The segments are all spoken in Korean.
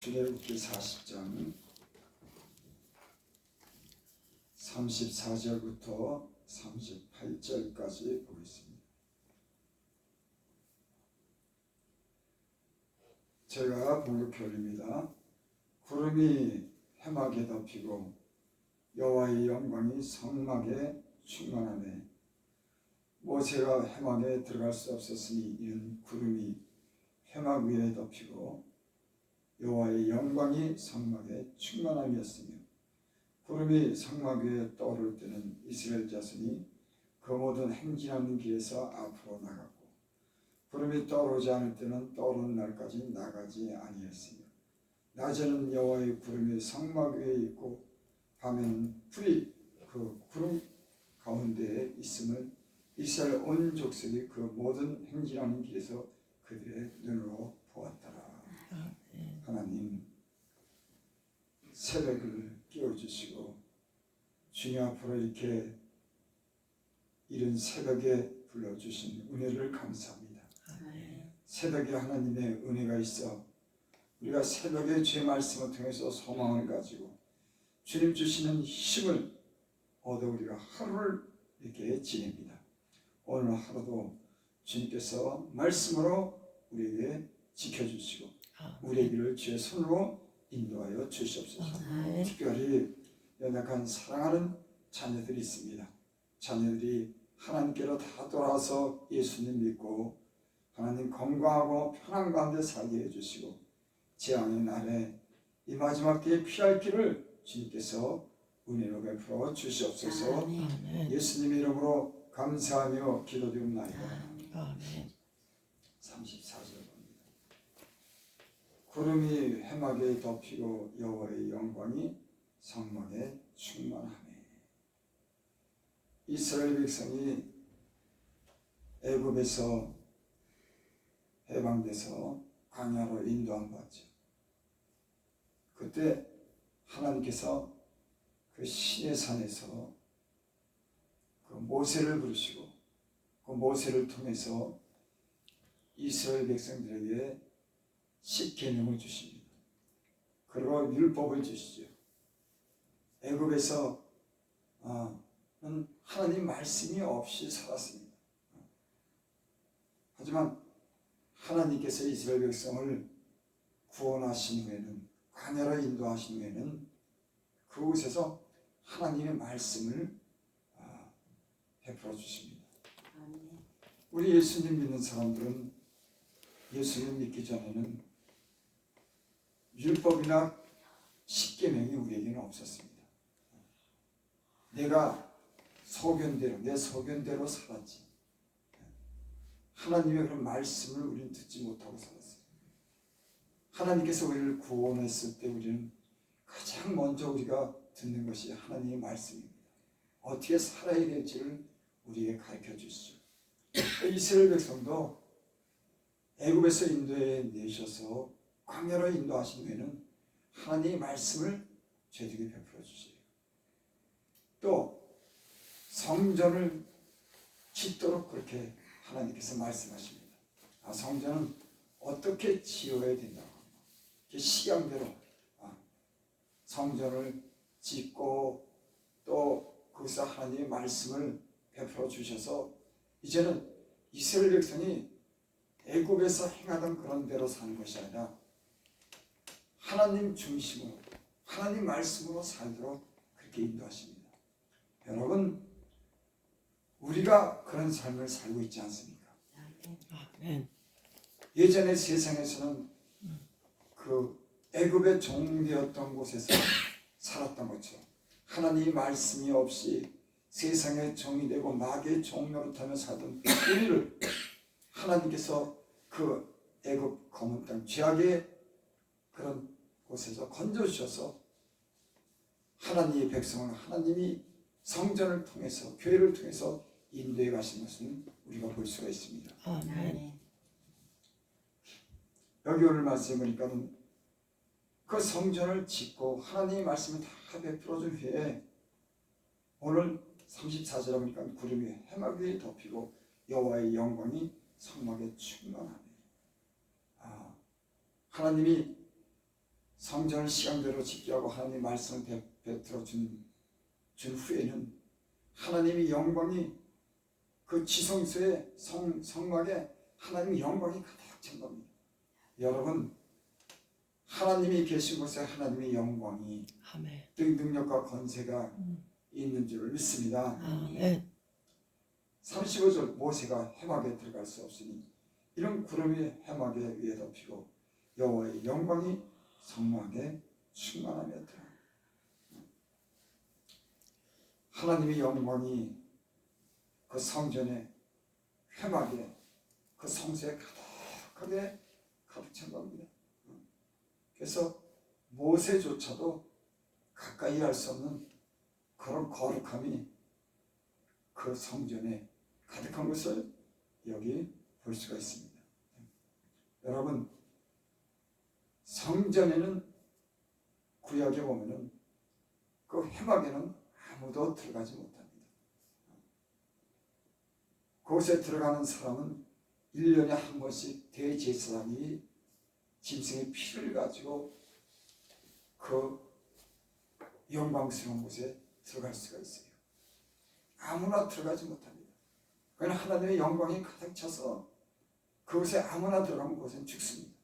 출애굽기 40장 34절부터 38절까지 보겠습니다. 제가 봉독해 올립니다. 구름이 해막에 덮이고 여호와의 영광이 성막에 충만하네. 모세가 해막에 들어갈 수 없었으니 이는 구름이 해막 위에 덮이고 여호와의 영광이 성막에 충만함이었으며, 구름이 성막 위에 떠오를 때는 이스라엘 자손이 그 모든 행진하는 길에서 앞으로 나갔고, 구름이 떠오르지 않을 때는 떠오르는 날까지 나가지 아니했으며, 낮에는 여호와의 구름이 성막 위에 있고 밤에는 불이 그 구름 가운데에 있음을 이스라엘 온 족속이 그 모든 행진하는 길에서 그들의 눈으로 보았더라. 하나님, 새벽을 깨워주시고 주님 앞으로 이렇게 이른 새벽에 불러주신 은혜를 감사합니다. 새벽에 하나님의 은혜가 있어 우리가 새벽에 주의 말씀을 통해서 소망을 가지고 주님 주시는 힘을 얻어 우리가 하루를 이렇게 지냅니다. 오늘 하루도 주님께서 말씀으로 우리에게 지켜주시고 우리의 길을 주의 손으로 인도하여 주시옵소서. 특별히 연약한 사랑하는 자녀들이 있습니다. 자녀들이 하나님께로 다 돌아와서 예수님 믿고 하나님 건강하고 편한 가운데 살게 해주시고 재앙의 날에 이 마지막 때에 피할 길을 주님께서 은혜로 베풀어 주시옵소서. 예수님 이름으로 감사하며 기도드립니다. 34절 봅니다. 구름이 해막에 덮이고 여호와의 영광이 성막에 충만하네. 이스라엘 백성이 애굽에서 해방돼서 광야로 인도함 받죠. 그때 하나님께서 그 시내 산에서 그 모세를 부르시고 그 모세를 통해서 이스라엘 백성들에게 십계명을 주십니다. 그리고 율법을 주시죠. 애굽에서 하나님 말씀이 없이 살았습니다. 하지만 하나님께서 이스라엘 백성을 구원하신 후에는, 광야로 인도하신 후에는 그곳에서 하나님의 말씀을 베풀어 주십니다. 우리 예수님 믿는 사람들은 예수님 믿기 전에는 율법이나 십계명이 우리에게는 없었습니다. 내가 내 소견대로 살았지. 하나님의 그런 말씀을 우리는 듣지 못하고 살았어요. 하나님께서 우리를 구원했을 때 우리는 가장 먼저 우리가 듣는 것이 하나님의 말씀입니다. 어떻게 살아야 될지를 우리에게 가르쳐 주시죠. 이스라엘 백성도 애굽에서 인도해 내셔서 광야로 인도하신 후에는 하나님의 말씀을 저희에게 베풀어 주세요. 또 성전을 짓도록 그렇게 하나님께서 말씀하십니다. 성전은 어떻게 지어야 된다고 시간대로 성전을 짓고 또 거기서 하나님의 말씀을 베풀어 주셔서 이제는 이스라엘 백성이 애굽에서 행하던 그런 대로 사는 것이 아니라 하나님 중심으로 하나님 말씀으로 살도록 그렇게 인도하십니다. 여러분, 우리가 그런 삶을 살고 있지 않습니까? 예전에 세상에서는 그 애굽의 종되었던 곳에서 살았던 것처럼 하나님의 말씀이 없이 세상의 종이 되고 마귀의 종 노릇하며 살던 우리를 하나님께서 그 애굽 검은 땅 죄악의 그런 곳에서 건져주셔서 하나님의 백성을 하나님이 성전을 통해서 교회를 통해서 인도해 가신 것은 우리가 볼 수가 있습니다. 여기 오늘 말씀해 보니까 그 성전을 짓고 하나님의 말씀을 다 베풀어 준 후에 오늘 34절에 보니까 구름이 해막 위에 덮이고 여호와의 영광이 성막에 충만하네. 하나님이 성전을 시간대로 짓게 하고 하나님 말씀을 베풀어 준 후에는 하나님의 영광이 그 지성소의 성막에 하나님의 영광이 가득 찬 겁니다. 여러분, 하나님이 계신 곳에 하나님의 영광이 능력과 권세가 있는 줄 믿습니다. 35절 모세가 회막에 들어갈 수 없으니 이런 구름이 회막에 위에 덮이고 여호와의 영광이 성막에 충만하였더라. 하나님의 영광이 그 성전의 회막에 그 성소에 가득하게 가득 찬 겁니다. 그래서 모세조차도 가까이 할 수 없는 그런 거룩함이 그 성전에 가득한 것을 여기 볼 수가 있습니다. 여러분, 성전에는 구약에 보면은 그 회막에는 아무도 들어가지 못합니다. 그곳에 들어가는 사람은 1년에 한 번씩 대제사장이 짐승의 피를 가지고 그 영광스러운 곳에 들어갈 수가 있어요. 아무나 들어가지 못합니다. 그건 하나님의 영광이 가득 차서 그곳에 아무나 들어가면 그곳은 죽습니다.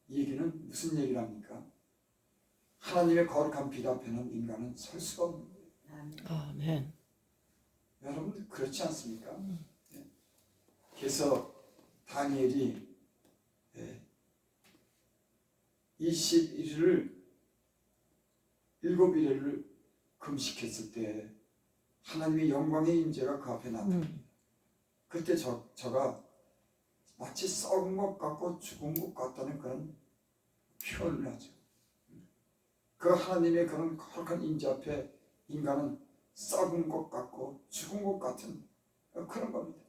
이 얘기는 무슨 얘기를 합니까? 하나님의 거룩한 빛 앞에는 인간은 설 수가 없는 거예요. 아멘. 여러분 그렇지 않습니까? 그래서 다니엘이 21일을 7일을 금식했을 때 하나님의 영광의 임재가 그 앞에 나타납니다. 그때 저가 마치 썩은 것 같고 죽은 것 같다는 그런 표현을 하죠. 그 하나님의 그런 거룩한 임재 앞에 인간은 썩은 것 같고 죽은 것 같은 그런 겁니다.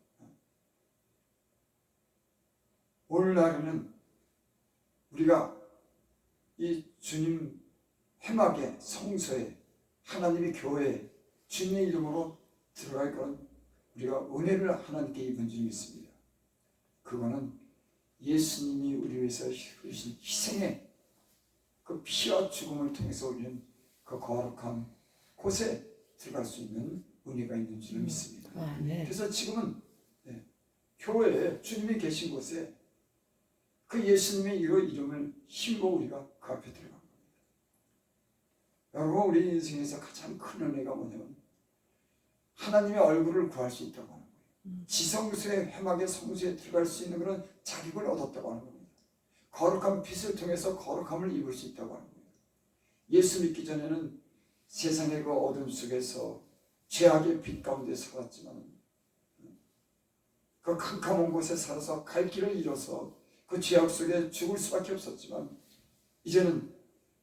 오늘날에는 우리가 이 주님 회막에 성소에 하나님의 교회에 주님의 이름으로 들어갈 그런 우리가 은혜를 하나님께 입은 줄 믿습니다. 그거는 예수님이 우리 위해서 흘리신 희생의 그 피와 죽음을 통해서 우리는 그 거룩한 곳에 들어갈 수 있는 은혜가 있는 줄 믿습니다. 그래서 지금은 교회에 주님이 계신 곳에 그 예수님의 이름을 힘으로 우리가 그 앞에 들어간 겁니다. 여러분, 우리 인생에서 가장 큰 은혜가 뭐냐면 하나님의 얼굴을 구할 수 있다고 하는 거예요. 지성소의 회막의 성소에 들어갈 수 있는 그런 자격을 얻었다고 하는 겁니다. 거룩한 빛을 통해서 거룩함을 입을 수 있다고 하는 거예요. 예수 믿기 전에는 세상의 그 어둠 속에서 죄악의 빛 가운데 살았지만 그 캄캄한 곳에 살아서 갈 길을 잃어서 그 죄악 속에 죽을 수밖에 없었지만 이제는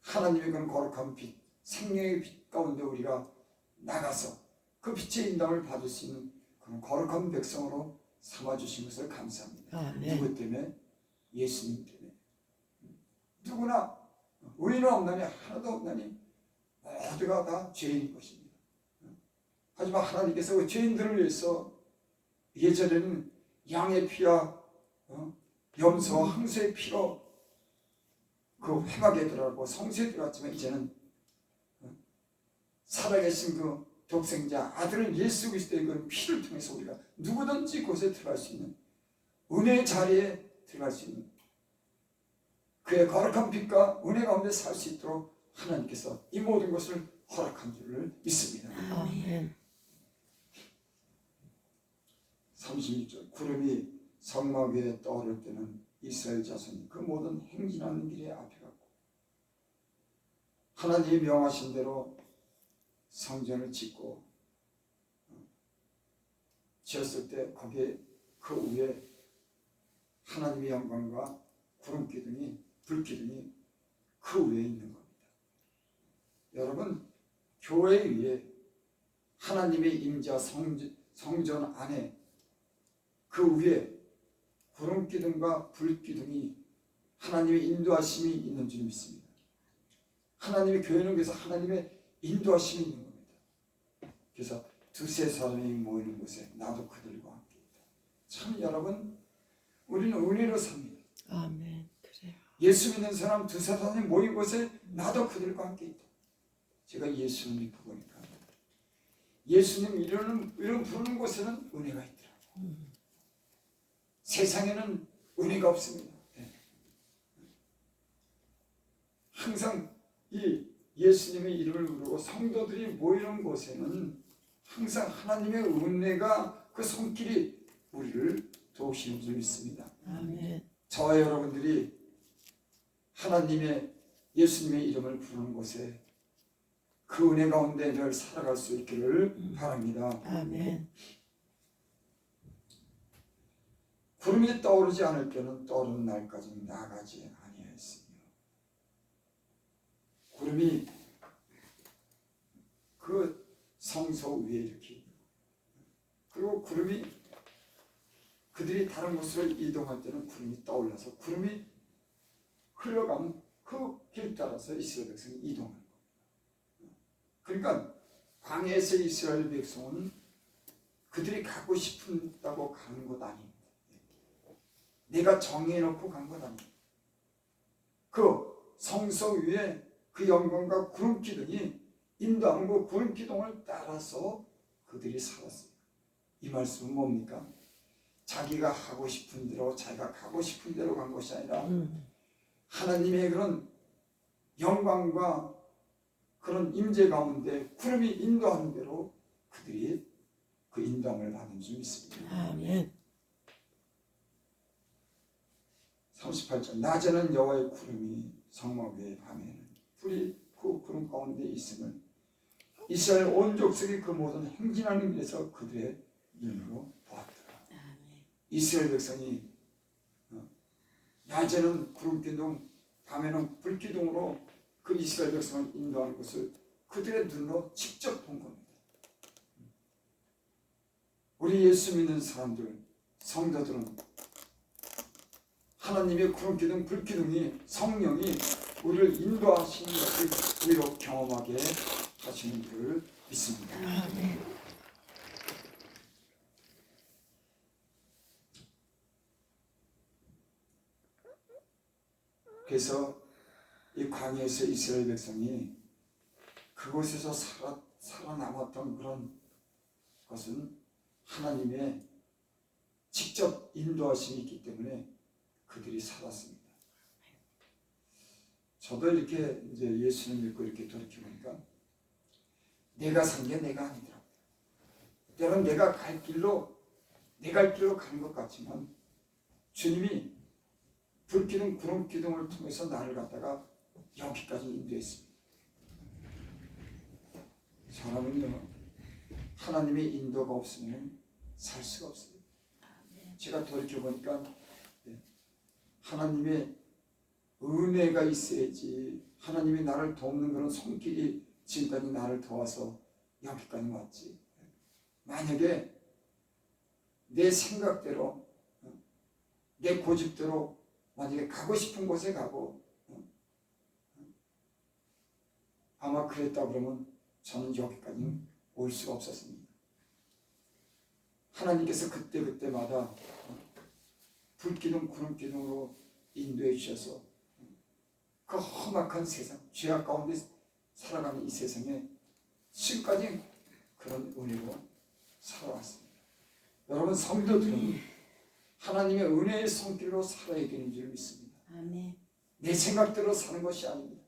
하나님의 그런 거룩한 빛, 생명의 빛 가운데 우리가 나가서 그 빛의 인당을 받을 수 있는 그런 거룩한 백성으로 삼아주신 것을 감사합니다. 누구 때문에? 예수님 때문에. 누구나 의인은 없나니 하나도 없나니 모두가 다 죄인인 것입니다. 하지만 하나님께서 그 죄인들을 위해서 예전에는 양의 피와 염소와 항소의 피로 그 회막에 들어가고 성소에 들어갔지만 이제는 살아계신 그 독생자 아들 예수 그리스도의 그 피를 통해서 우리가 누구든지 그곳에 들어갈 수 있는 은혜의 자리에 들어갈 수 있는 그의 거룩한 빛과 은혜 가운데 살 수 있도록 하나님께서 이 모든 것을 허락한 줄을 믿습니다. 아멘. 36절 구름이 성막 위에 떠오를 때는 이스라엘 자손이 그 모든 행진하는 길에 앞에 갔고 하나님이 명하신 대로 성전을 짓고 지었을 때 거기에 그 위에 하나님의 영광과 구름 기둥이 불 기둥이 그 위에 있는 겁니다. 여러분, 교회 위에 하나님의 임자 성전 안에 그 위에 구름 기둥과 불 기둥이 하나님의 인도하심이 있는 줄 믿습니다. 하나님의 교회는 그래서 하나님의 인도하심이 있는 겁니다. 그래서 두세 사람이 모이는 곳에 나도 그들과 함께 있다. 참 여러분, 우리는 은혜로 삽니다. 아멘. 그래요. 예수 믿는 사람 두세 사람이 모인 곳에 나도 그들과 함께 있다. 제가 예수를 믿고 보니까 예수님 이름 부르는 곳에는 은혜가 있더라고요. 세상에는 은혜가 없습니다. 항상 이 예수님의 이름을 부르고 성도들이 모이는 곳에는 항상 하나님의 은혜가 그 손길이 우리를 도우시는 줄 믿습니다. 아멘. 저와 여러분들이 하나님의 예수님의 이름을 부르는 곳에 그 은혜 가운데 늘 살아갈 수 있기를 바랍니다. 아멘. 구름이 떠오르지 않을 때는 떠오르는 날까지 나가지 아니하였으며 구름이 그 성소 위에 이렇게 그리고 구름이 그들이 다른 곳으로 이동할 때는 구름이 떠올라서 구름이 흘러가면 그 길 따라서 이스라엘 백성이 이동하는 겁니다. 그러니까 광야에서 이스라엘 백성은 그들이 가고 싶다고 가는 것 아닙니다. 내가 정해놓고 간 것 아닙니다. 그 성소 위에 그 영광과 구름 기둥이 인도하는 그 구름 기둥을 따라서 그들이 살았습니다. 이 말씀은 뭡니까? 자기가 하고 싶은 대로 자기가 가고 싶은 대로 간 것이 아니라 하나님의 그런 영광과 그런 임재 가운데 구름이 인도하는 대로 그들이 그 인도함을 받은 줄 믿습니다. 아멘. 38절 낮에는 여호와의 구름이 성막 위에 밤에는 불이 그 구름 가운데 있음을 이스라엘 온 족속이 그 모든 행진하는 길에서 그들의 눈으로 보았더라. 이스라엘 백성이 낮에는 구름 기둥 밤에는 불 기둥으로 그 이스라엘 백성을 인도하는 것을 그들의 눈으로 직접 본 겁니다. 우리 예수 믿는 사람들 성도들은 하나님의 구름 기둥 불 기둥이 성령이 우리를 인도하시는 것을 우리로 경험하게 하시는 줄 믿습니다. 아멘. 그래서 이 광야에서 이스라엘 백성이 그곳에서 살아남았던 그런 것은 하나님의 직접 인도하심이 있기 때문에 그들이 살았습니다. 저도 이렇게 이제 예수님 믿고 이렇게 돌이켜보니까 내가 산 게 내가 아니더라고요. 때론 내가 갈 길로 내 갈 길로 가는 것 같지만 주님이 불기둥 구름 기둥을 통해서 나를 갖다가 여기까지 인도했습니다. 사람은요 하나님의 인도가 없으면 살 수가 없어요. 제가 돌이켜보니까 하나님의 은혜가 있어야지 하나님이 나를 돕는 그런 손길이 지금까지 나를 도와서 여기까지 왔지. 만약에 내 생각대로 내 고집대로 만약에 가고 싶은 곳에 가고 아마 그랬다 그러면 저는 여기까지는 올 수가 없었습니다. 하나님께서 그때마다 불기둥 구름기둥으로 인도해 주셔서 그 험악한 세상 죄악 가운데 살아가는 이 세상에 지금까지 그런 은혜로 살아왔습니다. 여러분 성도들은 하나님의 은혜의 손길로 살아야 되는 줄 믿습니다. 아멘. 내 생각대로 사는 것이 아닙니다.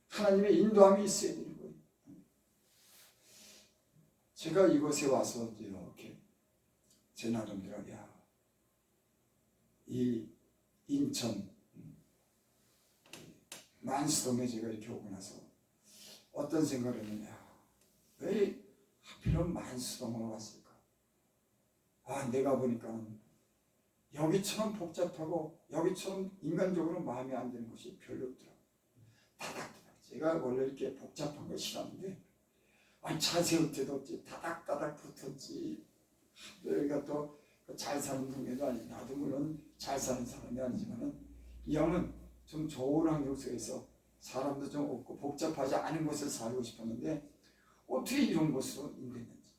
하나님의 인도함이 있어야 되는 거예요. 제가 이곳에 와서 이렇게 제 나름대로 이 인천 만수동에 제가 이렇게 오고 나서 어떤 생각을 했느냐, 왜 하필은 만수동으로 왔을까? 내가 보니까 여기처럼 복잡하고 여기처럼 인간적으로 마음에 안 드는 곳이 별로 없더라고요. 다닥다닥. 제가 원래 이렇게 복잡한 거 싫어하는데 차 세울 때도 없지, 다닥다닥 붙었지. 여기가 또 잘 사는 동네도 아니고, 나도 물론 잘 사는 사람이 아니지만은 이 형은 좀 좋은 환경 속에서 사람도 좀 없고 복잡하지 않은 곳에 살고 싶었는데 어떻게 이런 곳으로 인도했는지.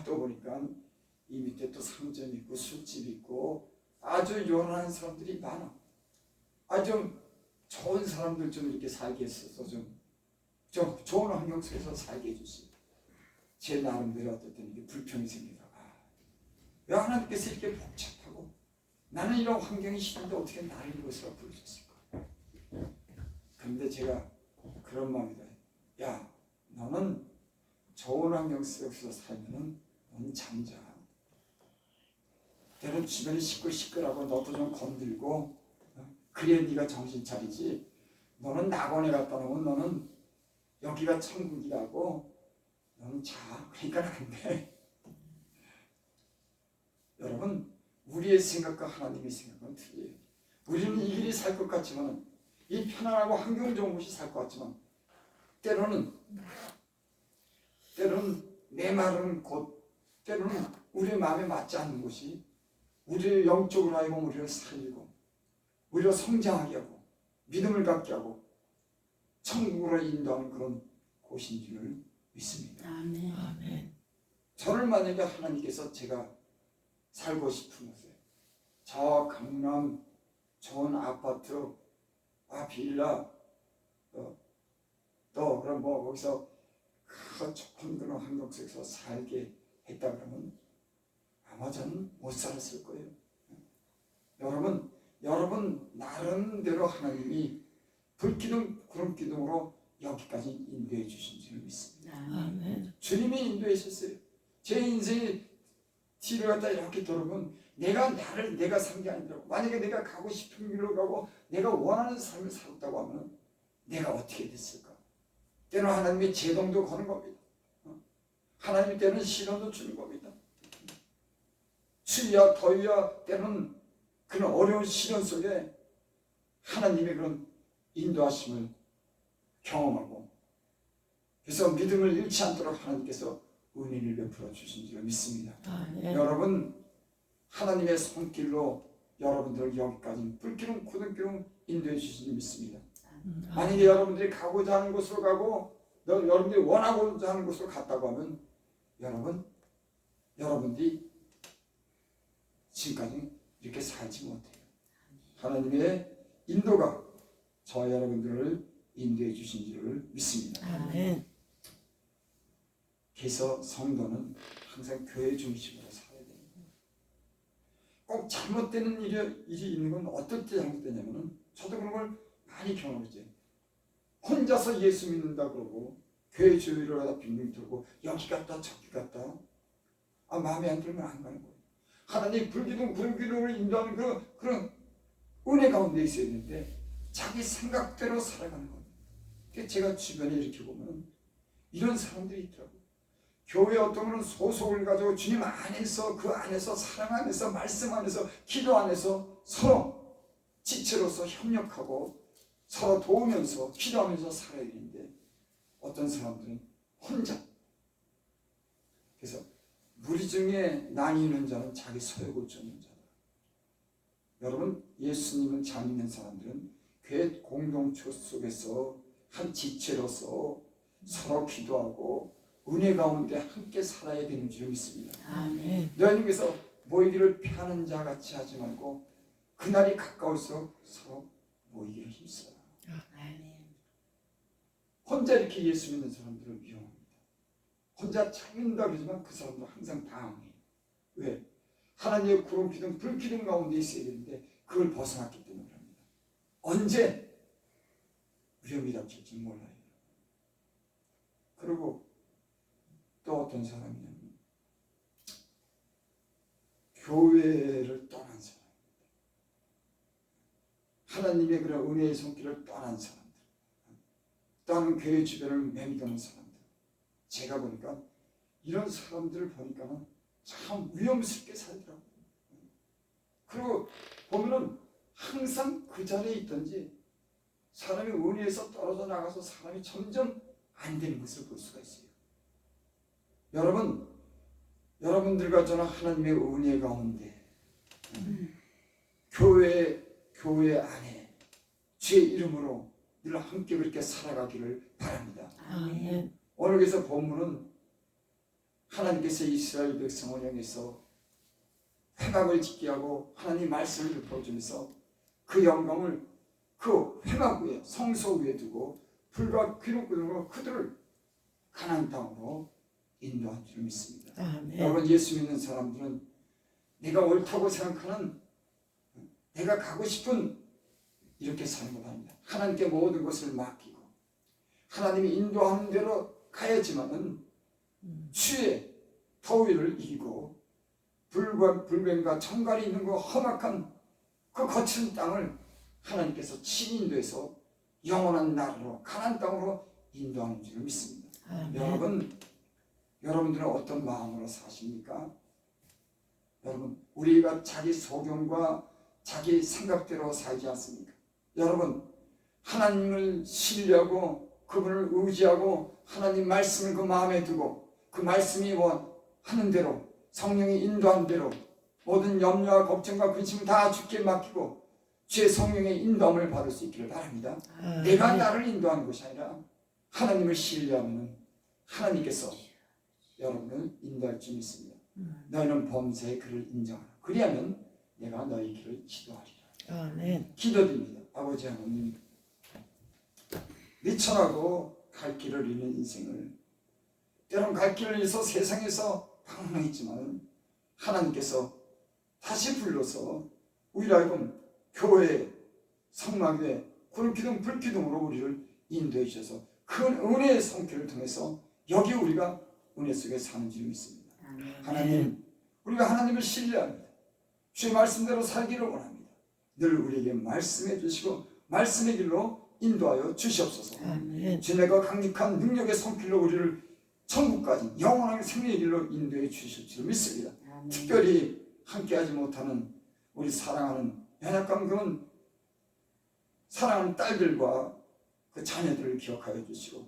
또 보니까 이 밑에 또 상점 있고 술집 있고 아주 요란한 사람들이 많아. 좀 좋은 사람들 좀 이렇게 살게 했어서 좀 좋은 환경 속에서 살게 해주시고 제 나름대로 어쨌든 이게 불평이 생기다가 왜 하나님께서 이렇게 복잡하고 나는 이런 환경이 싫은데 어떻게 나를 이곳으로 부르셨을까? 그런데 제가 그런 마음이 들어요. 야, 너는 좋은 환경 속에서 살면은 너는 잠자. 때론 주변이 시끌시끌하고 너도 좀 건들고 그래야 네가 정신 차리지. 너는 낙원에 갔다 놓으면 너는 여기가 천국이라고 너는 자. 그러니까 안 돼. 여러분, 우리의 생각과 하나님의 생각은 틀려요. 우리는 이 길이 살 것 같지만, 이 편안하고 환경 좋은 곳이 살 것 같지만, 때로는 메마른 곳, 때로는 우리의 마음에 맞지 않는 곳이 우리를 영적으로 하여금 우리를 살리고 우리를 성장하게 하고 믿음을 갖게 하고 천국으로 인도하는 그런 곳인 줄을 믿습니다. 아멘. 아멘. 저를 만약에 하나님께서 제가 살고 싶은 곳에 저 강남 좋은 아파트, 빌라, 또 그럼 뭐 거기서 그 좋은 그런 환경 속에서 살게 했다 그러면 아마 저는 못 살았을 거예요. 여러분 나름대로 하나님이 불기둥 구름기둥으로 여기까지 인도해 주신 줄 믿습니다. 아멘. 주님이 인도해 주셨어요. 제 인생이 뒤를 갖다 이렇게 돌아보면 내가 산 게 아니더라고. 만약에 내가 가고 싶은 길로 가고 내가 원하는 삶을 살았다고 하면 내가 어떻게 됐을까? 때는 하나님이 제동도 거는 겁니다. 하나님 때는 시련도 주는 겁니다. 추위와 더위와 때는 그런 어려운 시련 속에 하나님의 그런 인도하심을 경험하고 그래서 믿음을 잃지 않도록 하나님께서 은혜를 베풀어 주신 줄 믿습니다. 아멘. 여러분 하나님의 손길로 여러분들을 여기까지 불기둥 고등기둥 인도해 주신 줄 믿습니다. 만약에 여러분들이 가고자 하는 곳으로 가고 여러분들이 원하고자 하는 곳으로 갔다고 하면 여러분들이 지금까지 이렇게 살지 못해요. 하나님의 인도가 저 여러분들을 인도해 주신 줄을 믿습니다. 아멘. 그래서 성도는 항상 교회 중심으로 살아야 됩니다. 꼭 잘못되는 일이 있는 건 어떨 때 잘못되냐면은 저도 그런 걸 많이 경험했죠. 혼자서 예수 믿는다 그러고 교회 주의를 하다 빙빙 돌고 여기 갔다 저기 갔다 마음에 안 들면 안 가는 거예요. 하나님 불기둥 구름기둥을 인도하는 그런 은혜 가운데 있어야 되는데 자기 생각대로 살아가는 거예요. 제가 주변에 이렇게 보면 이런 사람들이 있더라고요. 교회 어떤 분은 소속을 가지고 주님 안에서 그 안에서 사랑 안에서 말씀 안에서 기도 안에서 서로 지체로서 협력하고 서로 도우면서 기도하면서 살아야 되는데 어떤 사람들은 혼자 그래서 무리 중에 나뉘는 자는 자기 소욕을 쫓는 자다. 여러분 예수님을 잘 믿는 사람들은 교회 공동체 속에서 한 지체로서 서로 기도하고 은혜 가운데 함께 살아야 되는 줄 믿습니다. 아멘. 너희님께서 모이기를 피하는 자 같이 하지 말고 그날이 가까울수록 서로 모이기를 힘써라. 아멘. 혼자 이렇게 예수 믿는 사람들은 위험합니다. 혼자 참는다 그러지만 그 사람도 항상 당황해요. 왜? 하나님의 구름 기둥 불 기둥 가운데 있어야 되는데 그걸 벗어났기 때문에 그럽니다. 언제 위험이 닥칠지 몰라요. 그리고 또 어떤 사람이냐면 교회를 떠난 사람입니다. 하나님의 그런 은혜의 손길을 떠난 사람들, 떠난 교회 주변을 맴도는 사람들. 제가 보니까 이런 사람들을 보니까는 참 위험스럽게 살더라고요. 그리고 보면은 항상 그 자리에 있든지 사람이 은혜에서 떨어져 나가서 사람이 점점 안 되는 것을 볼 수가 있어요. 여러분들과 저는 하나님의 은혜 가운데 교회 안에 주의 이름으로 늘 함께 그렇게 살아가기를 바랍니다. 아멘. 오늘에서 본문은 하나님께서 이스라엘 백성을 향해서 회막을 짓게 하고 하나님 말씀을 베풀어주면서 그 영광을 그 회막 위에 성소 위에 두고 불과 기름으로 그들을 가나안 땅으로 인도한 줄 믿습니다. 아멘. 여러분, 예수 믿는 사람들은 내가 옳다고 생각하는, 내가 가고 싶은 이렇게 사는 것 아닙니다. 하나님께 모든 것을 맡기고 하나님이 인도하는 대로 가야지만은 추위에 더위를 이기고 불뱀과 청갈이 있는 그 험악한 그 거친 땅을 하나님께서 친히 인도해서 영원한 나라로 가나안 땅으로 인도하는 줄 믿습니다. 아멘. 여러분들은 어떤 마음으로 사십니까? 여러분, 우리가 자기 소견과 자기 생각대로 살지 않습니까? 여러분, 하나님을 신뢰하고 그분을 의지하고 하나님 말씀을 그 마음에 두고 그 말씀이 하는 대로 성령이 인도한 대로 모든 염려와 걱정과 근심을 다 주께 맡기고 주의 성령의 인도함을 받을 수 있기를 바랍니다. 내가 나를 인도하는 것이 아니라 하나님을 신뢰하면 하나님께서 여러분을 인도할 줄 믿습니다. 너희는 범사의 그를 인정하라. 그리하면 내가 너희 길을 지도하리라. 아멘. 기도드립니다. 아버지 하나님, 미천하고 갈 길을 잃는 인생을 때론 갈 길을 잃어서 세상에서 방황했지만 하나님께서 다시 불러서 우리를 하여금 교회, 성막에 구름기둥, 불기둥으로 우리를 인도해 주셔서 그 은혜의 성결을 통해서 여기 우리가 은혜 속에 사는 줄 믿습니다. 하나님, 우리가 하나님을 신뢰합니다. 주의 말씀대로 살기를 원합니다. 늘 우리에게 말씀해 주시고 말씀의 길로 인도하여 주시옵소서. 주님과 강력한 능력의 손길로 우리를 천국까지 영원한 생명의 길로 인도해 주실 줄 믿습니다. 특별히 함께하지 못하는 우리 사랑하는 연약한 그런 사랑하는 딸들과 그 자녀들을 기억하여 주시고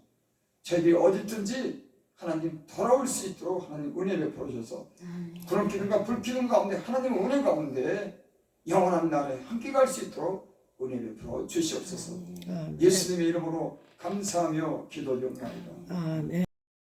저희들이 어디든지 하나님 돌아올 수 있도록 하나님 은혜 베풀어 주셔서 구름 기둥과 불 기둥 가운데 하나님 은혜 가운데 영원한 날에 함께 갈 수 있도록 은혜 베풀어 주시옵소서. 예수님의 이름으로 감사하며 기도드립니다. 아멘.